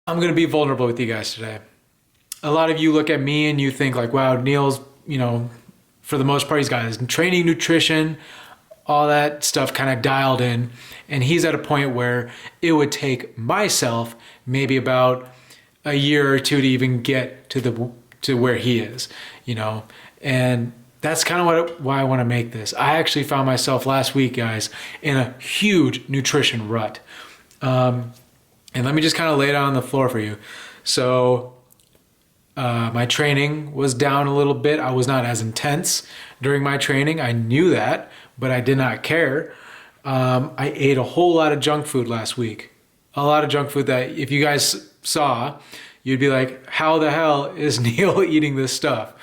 I'm going to be vulnerable with you guys today. A lot of you look at me and you think like, wow, Neil's, for the most part, he's got his training, nutrition, all that stuff kind of dialed in. And he's at a point where it would take myself maybe about a year or two to even get to where he is, and that's kind of why I want to make this. I actually found myself last week, guys, in a huge nutrition rut. And let me just kind of lay it out on the floor for you. So my training was down a little bit. I was not as intense during my training. I knew that, but I did not care. I ate a whole lot of junk food last week. A lot of junk food that if you guys saw, you'd be like, how the hell is Neil eating this stuff?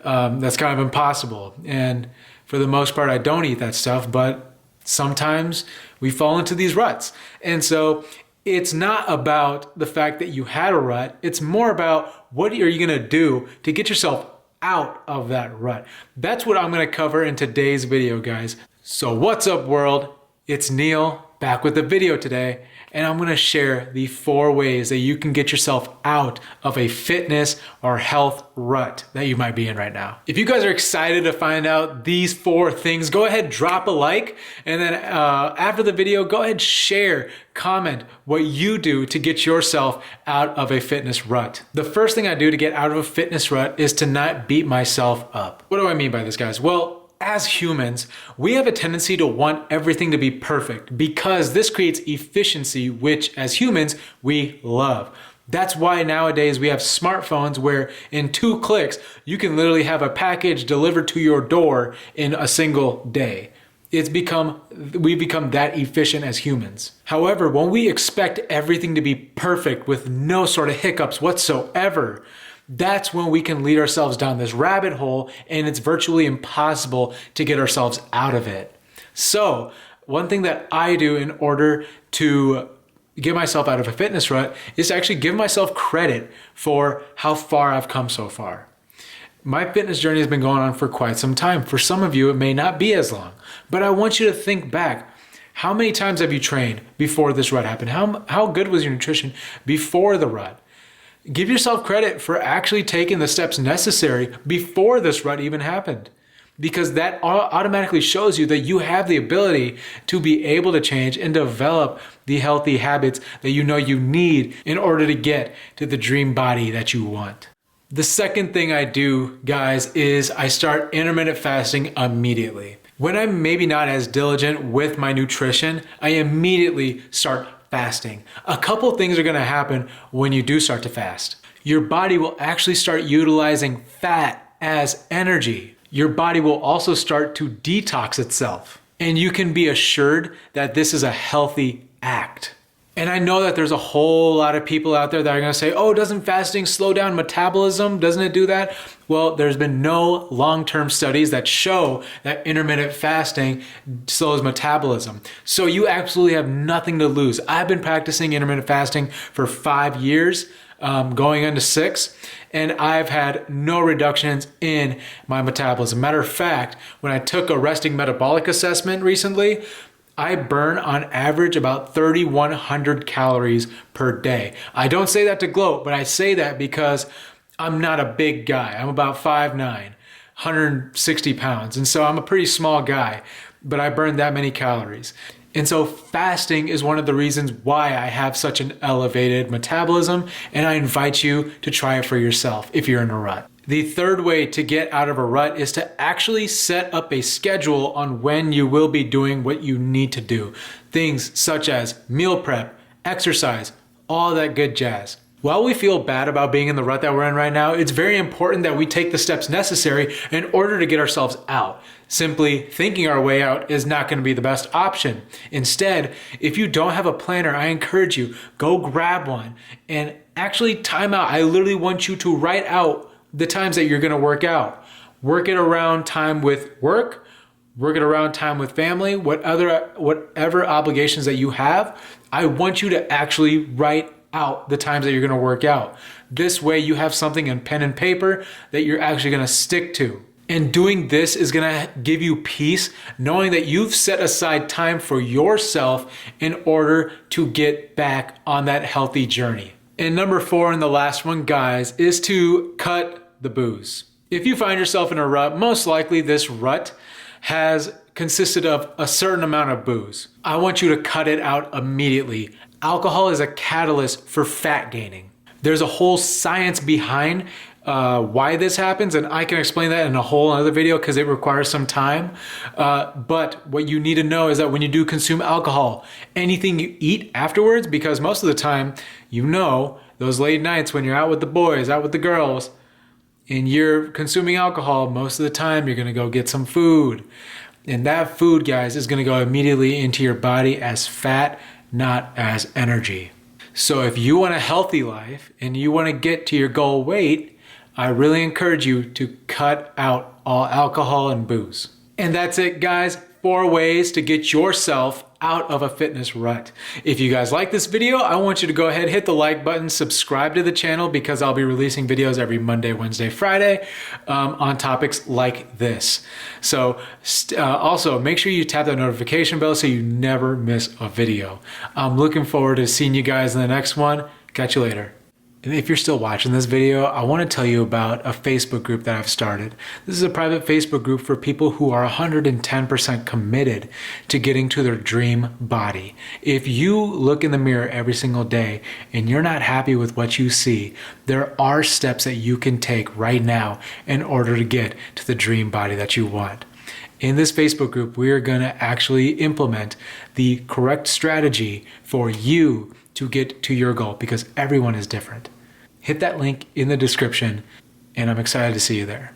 That's kind of impossible. And for the most part, I don't eat that stuff, but sometimes we fall into these ruts. And so it's not about the fact that you had a rut. It's more about what are you going to do to get yourself out of that rut. That's what I'm going to cover in today's video, guys. So what's up, world? It's Neil back with the video today. And I'm going to share the 4 ways that you can get yourself out of a fitness or health rut that you might be in right now. If you guys are excited to find out these 4 things, go ahead, drop a like. And then after the video, go ahead, share, comment what you do to get yourself out of a fitness rut. The first thing I do to get out of a fitness rut is to not beat myself up. What do I mean by this, guys? Well, as humans, we have a tendency to want everything to be perfect because this creates efficiency, which as humans, we love. That's why nowadays we have smartphones where in 2 clicks, you can literally have a package delivered to your door in a single day. We've become that efficient as humans. However, when we expect everything to be perfect with no sort of hiccups whatsoever, that's when we can lead ourselves down this rabbit hole and it's virtually impossible to get ourselves out of it. So one thing that I do in order to get myself out of a fitness rut is to actually give myself credit for how far I've come so far. My fitness journey has been going on for quite some time. For some of you, it may not be as long, but I want you to think back. How many times have you trained before this rut happened? How good was your nutrition before the rut? Give yourself credit for actually taking the steps necessary before this rut even happened, because that automatically shows you that you have the ability to be able to change and develop the healthy habits that you know you need in order to get to the dream body that you want. The second thing I do, guys, is I start intermittent fasting immediately. When I'm maybe not as diligent with my nutrition, I immediately start fasting. A couple things are going to happen when you do start to fast. Your body will actually start utilizing fat as energy. Your body will also start to detox itself. And you can be assured that this is a healthy act. And I know that there's a whole lot of people out there that are going to say, oh, doesn't fasting slow down metabolism? Doesn't it do that? Well, there's been no long-term studies that show that intermittent fasting slows metabolism. So you absolutely have nothing to lose. I've been practicing intermittent fasting for 5 years, going into 6, and I've had no reductions in my metabolism. Matter of fact, when I took a resting metabolic assessment recently, I burn on average about 3,100 calories per day. I don't say that to gloat, but I say that because I'm not a big guy. I'm about 5'9", 160 pounds. And so I'm a pretty small guy, but I burn that many calories. And so fasting is one of the reasons why I have such an elevated metabolism, and I invite you to try it for yourself if you're in a rut. The third way to get out of a rut is to actually set up a schedule on when you will be doing what you need to do. Things such as meal prep, exercise, all that good jazz. While we feel bad about being in the rut that we're in right now, it's very important that we take the steps necessary in order to get ourselves out. Simply thinking our way out is not going to be the best option. Instead, if you don't have a planner, I encourage you, go grab one and actually time out. I literally want you to write out the times that you're going to work out. Work it around time with work, work it around time with family, whatever obligations that you have. I want you to actually write out the times that you're going to work out. This way you have something in pen and paper that you're actually going to stick to. And doing this is going to give you peace, knowing that you've set aside time for yourself in order to get back on that healthy journey. And number 4, and the last one, guys, is to cut the booze. If you find yourself in a rut, most likely this rut has consisted of a certain amount of booze. I want you to cut it out immediately. Alcohol is a catalyst for fat gaining. There's a whole science behind why this happens, and I can explain that in a whole other video because it requires some time. But what you need to know is that when you do consume alcohol, anything you eat afterwards, because most of the time, you know, those late nights when you're out with the boys, out with the girls, and you're consuming alcohol, most of the time you're gonna go get some food. And that food, guys, is gonna go immediately into your body as fat, not as energy. So if you want a healthy life and you wanna get to your goal weight, I really encourage you to cut out all alcohol and booze. And that's it, guys. 4 ways to get yourself out of a fitness rut. If you guys like this video, I want you to go ahead, hit the like button, subscribe to the channel because I'll be releasing videos every Monday, Wednesday, Friday on topics like this. So also make sure you tap that notification bell so you never miss a video. I'm looking forward to seeing you guys in the next one. Catch you later. And if you're still watching this video, I want to tell you about a Facebook group that I've started. This is a private Facebook group for people who are 110% committed to getting to their dream body. If you look in the mirror every single day and you're not happy with what you see, there are steps that you can take right now in order to get to the dream body that you want. In this Facebook group, we are going to actually implement the correct strategy for you to get to your goal because everyone is different. Hit that link in the description, and I'm excited to see you there.